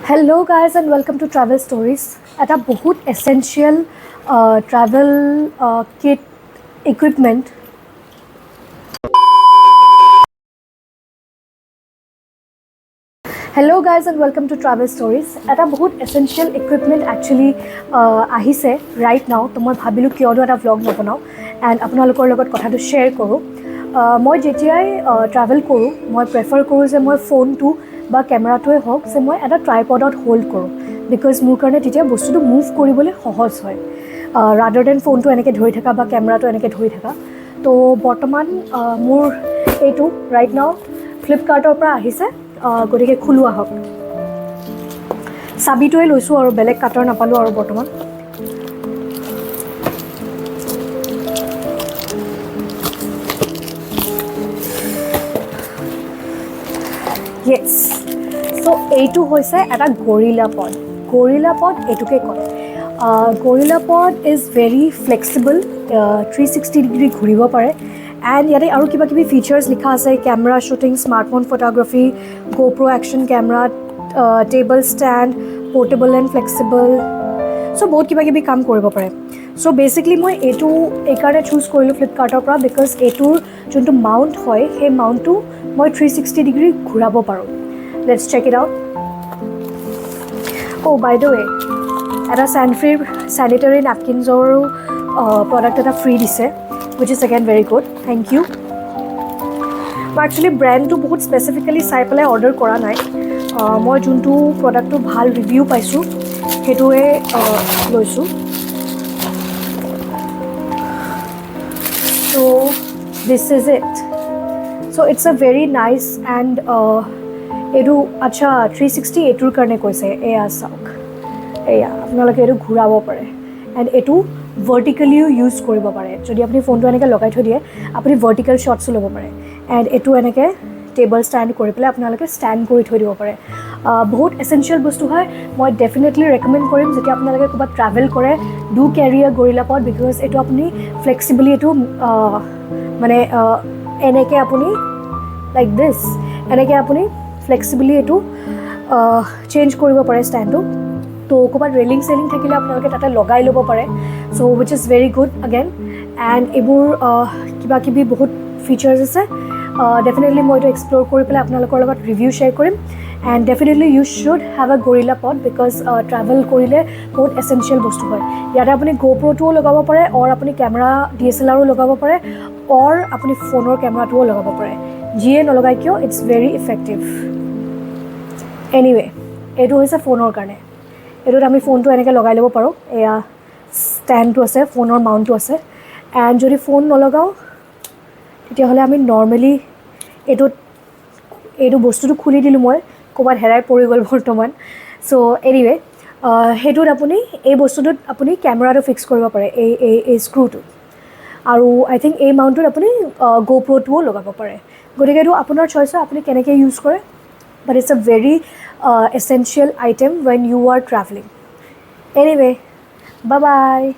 Hello guys and welcome to Travel Stories. এটা বহুত essential travel kit equipment. Hello guys and welcome to Travel Stories. এটা বহুত essential equipment actually আহিছে right now. তো মই ভাবিলোঁ কিয়নো এটা vlog নবনাওঁ and আপোনালোকৰ লগত কথাটো share কৰোঁ. মই যেতিয়াই travel কৰোঁ মই prefer কৰোঁ যে মই ফোনটো বা কেমেৰাটোৱে হওক যে মই এটা ট্ৰাইপডত হোল্ড কৰোঁ বিকজ মোৰ কাৰণে তেতিয়া বস্তুটো মুভ কৰিবলৈ সহজ হয় ৰাদাৰ দেন ফোনটো এনেকৈ ধৰি থকা বা কেমেৰাটো এনেকৈ ধৰি থকা তো বৰ্তমান মোৰ এইটো ৰাইট নাও ফ্লিপকাৰ্টৰ পৰা আহিছে গতিকে খোলো আহক চাবিটোৱে লৈছোঁ আৰু বেলেগ কাটাৰ নাপালোঁ আৰু বৰ্তমান Yes. So, এইটো হৈছে এটা গৰিলা পড এইটোকে কয় gorilla pod is very flexible 360 degree ঘূৰিব পাৰে এণ্ড ইয়াতে আৰু কিবা কিবি ফিচাৰ্ছ লিখা আছে camera shooting smartphone photography GoPro' action camera table stand portable and flexible so' বহুত কিবা কিবি কাম কৰিব পাৰে চ' বেচিকলি মই এইটো এইকাৰণে চুজ কৰিলোঁ ফ্লিপকাৰ্টৰ পৰা বিকজ এইটোৰ যোনটো মাউণ্ট হয় সেই মাউণ্টটো মই 360 ডিগ্ৰী ঘূৰাব পাৰোঁ let's check it out by the way এটা চেনিটেৰী নেপকিনছৰো প্ৰডাক্ট এটা ফ্ৰী দিছে which is again very good thank you মই একচুৱেলি ব্ৰেণ্ডটো বহুত স্পেচিফিকেলি চাই পেলাই অৰ্ডাৰ কৰা নাই মই যোনটো প্ৰডাক্টটো ভাল ৰিভিউ পাইছোঁ সেইটোৱে লৈছোঁ so' this is it so' it's a very nice and এইটো আচ্ছা 360 এইটোৰ কাৰণে কৈছে এয়া চাওক এয়া আপোনালোকে এইটো ঘূৰাব পাৰে এণ্ড এইটো ভাৰ্টিকেলিও ইউজ কৰিব পাৰে যদি আপুনি ফোনটো এনেকৈ লগাই থৈ দিয়ে আপুনি ভাৰ্টিকেল শ্বটছো ল'ব পাৰে এণ্ড এইটো এনেকৈ টেবল ষ্টেণ্ড কৰি পেলাই আপোনালোকে ষ্টেণ্ড কৰি থৈ দিব পাৰে বহুত এচেঞ্চিয়েল বস্তু হয় মই ডেফিনেটলি ৰেকমেণ্ড কৰিম যেতিয়া আপোনালোকে ক'ৰবাত ট্ৰেভেল কৰে do carry A gorilla pod because এইটো আপুনি ফ্লেক্সিবলি এইটো মানে এনেকৈ আপুনি লাইক দিছ এনেকৈ আপুনি ফ্লেক্সিবলি এইটো চেঞ্জ কৰিব পাৰে ষ্টেণ্ডটো তো ক'ৰবাত ৰেলিং চেলিং থাকিলে আপোনালোকে তাতে লগাই ল'ব পাৰে so' which is very good again and এইবোৰ কিবা কিবি বহুত ফিচাৰ্ছ আছে ডেফিনেটলি মই এইটো এক্সপ্ল'ৰ কৰি পেলাই আপোনালোকৰ লগত ৰিভিউ শ্বেয়াৰ কৰিম and definitely you should have a gorilla pod because travel কৰিলে বহুত এচেঞ্চিয়েল বস্তু হয় ইয়াতে আপুনি গোপ্ৰ'টোও লগাব পাৰে অৰ আপুনি কেমেৰা DSLRও লগাব পাৰে অৰ আপুনি ফোনৰ কেমেৰাটোও লগাব পাৰে যিয়ে নলগাই কিয় ইটছ ভেৰি ইফেক্টিভ এনিৱে এইটো হৈছে ফোনৰ কাৰণে এইটোত আমি ফোনটো এনেকৈ লগাই ল'ব পাৰোঁ এয়া ষ্টেণ্ডটো আছে ফোনৰ মাউণ্টটো আছে এণ্ড যদি ফোন নলগাওঁ তেতিয়াহ'লে আমি নৰ্মেলি এইটো বস্তুটো খুলি দিলোঁ মই ক'ৰবাত হেৰাই পৰি গ'ল বৰ্তমান চ' এনিৱে সেইটোত আপুনি এই বস্তুটোত আপুনি কেমেৰাটো ফিক্স কৰিব পাৰে এই স্ক্ৰুটো আৰু আই থিংক এই মাউণ্টটোত আপুনি গোপ্ৰ'টোও লগাব পাৰে গতিকে এইটো আপোনাৰ চইচ হয় আপুনি কেনেকৈ ইউজ কৰে but it's a very essential item when you are traveling. Anyway, bye bye.